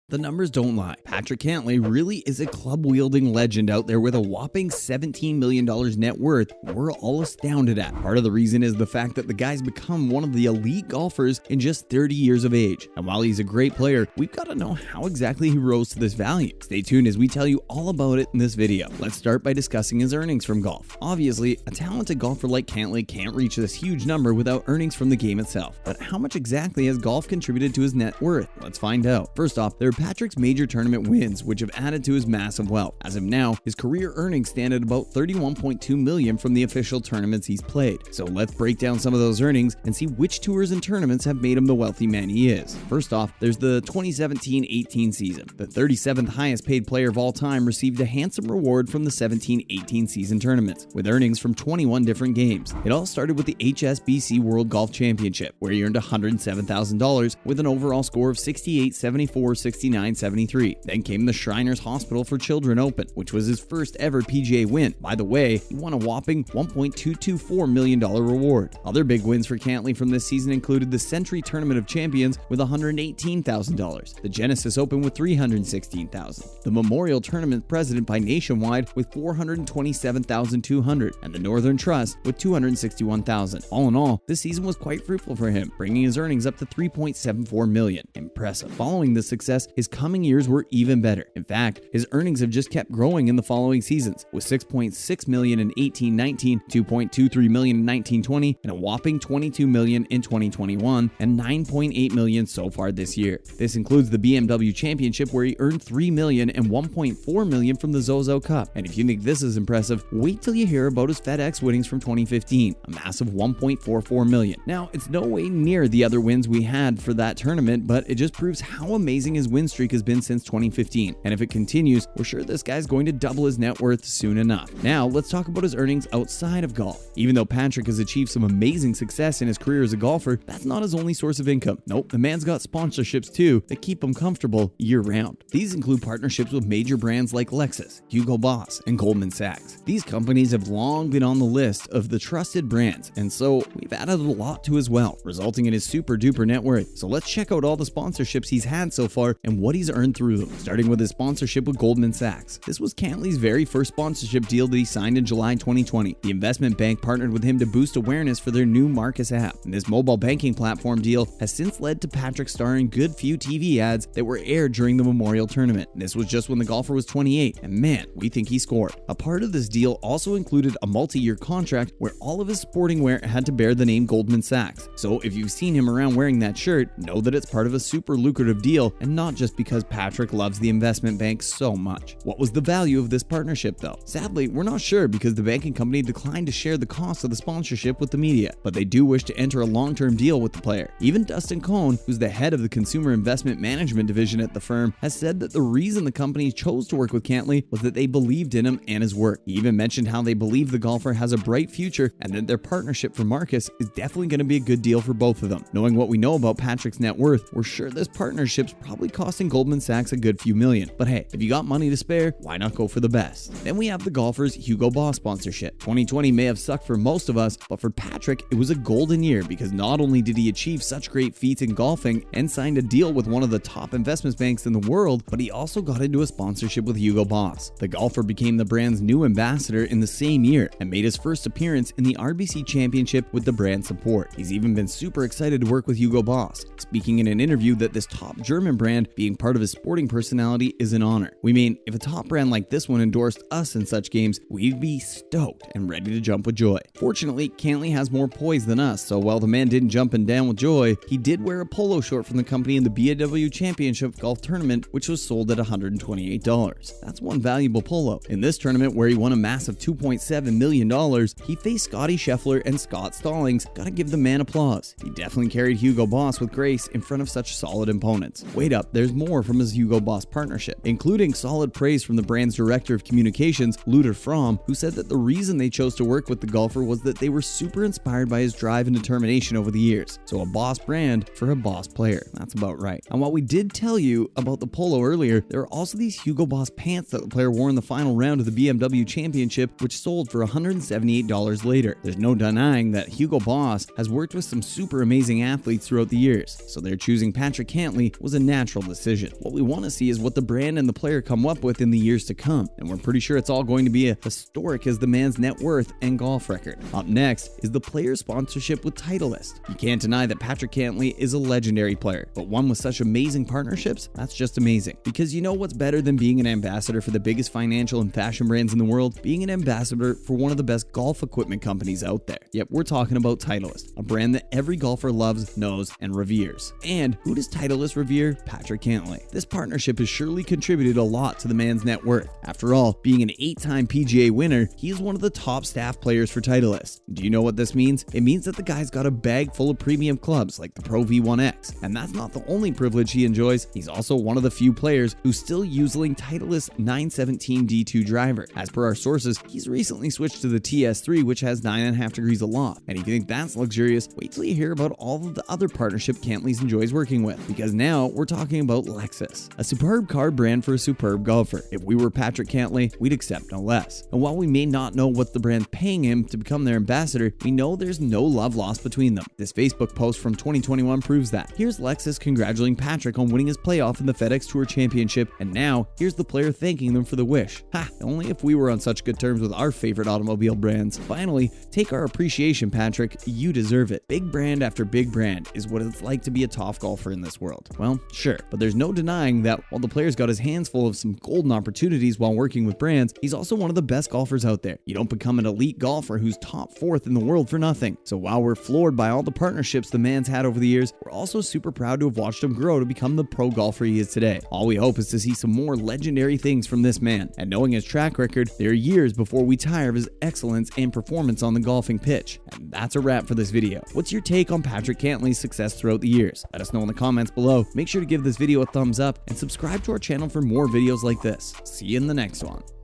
The numbers don't lie. Patrick Cantlay really is a club-wielding legend out there with a whopping $17 million net worth we're all astounded at. Part of the reason is the fact that the guy's become one of the elite golfers in just 30 years of age. And while he's a great player, we've got to know how exactly he rose to this value. Stay tuned as we tell you all about it in this video. Let's start by discussing his earnings from golf. Obviously, a talented golfer like Cantlay can't reach this huge number without earnings from the game itself. But how much exactly has golf contributed to his net worth? Let's find out. First off, there are Patrick's major tournament wins, which have added to his massive wealth. As of now, his career earnings stand at about $31.2 million from the official tournaments he's played. So let's break down some of those earnings and see which tours and tournaments have made him the wealthy man he is. First off, there's the 2017-18 season. The 37th highest paid player of all time received a handsome reward from the 17-18 season tournaments, with earnings from 21 different games. It all started with the HSBC World Golf Championship, where he earned $107,000 with an overall score of 68, 74, 69, 73. Then came the Shriners Hospital for Children Open, which was his first ever PGA win. By the way, he won a whopping $1.224 million reward. Other big wins for Cantlay from this season included the Century Tournament of Champions with $118,000, the Genesis Open with $316,000, the Memorial Tournament President by Nationwide with $427,200, and the Northern Trust with $261,000. All in all, this season was quite fruitful for him, bringing his earnings up to $3.74 million. Impressive. Following this success, his coming years were even better. In fact, his earnings have just kept growing in the following seasons, with $6.6 million in 18-19, $2.23 million in 19-20, and a whopping $22 million in 2021, and $9.8 million so far this year. This includes the BMW Championship, where he earned $3 million and $1.4 million from the Zozo Cup. And if you think this is impressive, wait till you hear about his FedEx winnings from 2015, a massive $1.44 million. Now, it's no way near the other wins we had for that tournament, but it just proves how amazing his win streak has been since 2015. And if it continues, we're sure this guy's going to double his net worth soon enough. Now, let's talk about his earnings outside of golf. Even though Patrick has achieved some amazing success in his career as a golfer, that's not his only source of income. Nope, the man's got sponsorships too that keep him comfortable year-round. These include partnerships with major brands like Lexus, Hugo Boss, and Goldman Sachs. These companies have long been on the list of the trusted brands, and so we've added a lot to his wealth, resulting in his super-duper net worth. So let's check out all the sponsorships he's had so far and what he's earned through them, starting with his sponsorship with Goldman Sachs. This was Cantlay's very first sponsorship deal that he signed in July 2020. The investment bank partnered with him to boost awareness for their new Marcus app, and this mobile banking platform deal has since led to Patrick starring good few TV ads that were aired during the Memorial Tournament. This was just when the golfer was 28, and man, we think he scored. A part of this deal also included a multi-year contract where all of his sporting wear had to bear the name Goldman Sachs. So if you've seen him around wearing that shirt, know that it's part of a super lucrative deal and not just because Patrick loves the investment bank so much. What was the value of this partnership though? Sadly, we're not sure because the banking company declined to share the cost of the sponsorship with the media, but they do wish to enter a long-term deal with the player. Even Dustin Cohn, who's the head of the consumer investment management division at the firm, has said that the reason the company chose to work with Cantlay was that they believed in him and his work. He even mentioned how they believe the golfer has a bright future and that their partnership for Marcus is definitely going to be a good deal for both of them. Knowing what we know about Patrick's net worth, we're sure this partnership's probably costing Goldman Sachs a good few million. But hey, if you got money to spare, why not go for the best? Then we have the golfer's Hugo Boss sponsorship. 2020 may have sucked for most of us, but for Patrick, it was a golden year because not only did he achieve such great feats in golfing and signed a deal with one of the top investment banks in the world, but he also got into a sponsorship with Hugo Boss. The golfer became the brand's new ambassador in the same year and made his first appearance in the RBC Championship with the brand support. He's even been super excited to work with Hugo Boss, speaking in an interview that this top German brand being part of his sporting personality is an honor. We mean, if a top brand like this one endorsed us in such games, we'd be stoked and ready to jump with joy. Fortunately, Cantlay has more poise than us, so while the man didn't jump and down with joy, he did wear a polo short from the company in the BMW Championship golf tournament, which was sold at $128. That's one valuable polo. In this tournament, where he won a massive $2.7 million, he faced Scotty Scheffler and Scott Stallings. Gotta give the man applause. He definitely carried Hugo Boss with grace in front of such solid opponents. Wait up, there's more from his Hugo Boss partnership, including solid praise from the brand's director of communications, Luder Fromm, who said that the reason they chose to work with the golfer was that they were super inspired by his drive and determination over the years. So a boss brand for a boss player. That's about right. And while we did tell you about the polo earlier, there are also these Hugo Boss pants that the player wore in the final round of the BMW Championship, which sold for $178 later. There's no denying that Hugo Boss has worked with some super amazing athletes throughout the years, so their choosing Patrick Cantlay was a natural decision. decision. What we want to see is what the brand and the player come up with in the years to come, and we're pretty sure it's all going to be as historic as the man's net worth and golf record. Up next is the player sponsorship with Titleist. You can't deny that Patrick Cantlay is a legendary player, but one with such amazing partnerships, that's just amazing. Because you know what's better than being an ambassador for the biggest financial and fashion brands in the world? Being an ambassador for one of the best golf equipment companies out there. Yep, we're talking about Titleist, a brand that every golfer loves, knows, and reveres. And who does Titleist revere? Patrick Cantlay. This partnership has surely contributed a lot to the man's net worth. After all, being an 8-time PGA winner, he is one of the top staff players for Titleist. Do you know what this means? It means that the guy's got a bag full of premium clubs like the Pro V1X. And that's not the only privilege he enjoys. He's also one of the few players who's still using Titleist 917 D2 driver. As per our sources, he's recently switched to the TS3, which has 9.5 degrees of loft. And if you think that's luxurious, wait till you hear about all of the other partnership Cantlay enjoys working with. Because now we're talking about Lexus, a superb car brand for a superb golfer. If we were Patrick Cantlay, we'd accept no less. And while we may not know what the brand's paying him to become their ambassador, we know there's no love lost between them. This Facebook post from 2021 proves that. Here's Lexus congratulating Patrick on winning his playoff in the FedEx Tour Championship, and now here's the player thanking them for the wish. Ha! Only if we were on such good terms with our favorite automobile brands. Finally, take our appreciation, Patrick. You deserve it. Big brand after big brand is what it's like to be a top golfer in this world. Well, sure, but there's no denying that while the player's got his hands full of some golden opportunities while working with brands, he's also one of the best golfers out there. You don't become an elite golfer who's top 4th in the world for nothing. So while we're floored by all the partnerships the man's had over the years, we're also super proud to have watched him grow to become the pro golfer he is today. All we hope is to see some more legendary things from this man, and knowing his track record, there are years before we tire of his excellence and performance on the golfing pitch. And that's a wrap for this video. What's your take on Patrick Cantlay's success throughout the years? Let us know in the comments below. Make sure to give this video a thumbs up and subscribe to our channel for more videos like this. See you in the next one.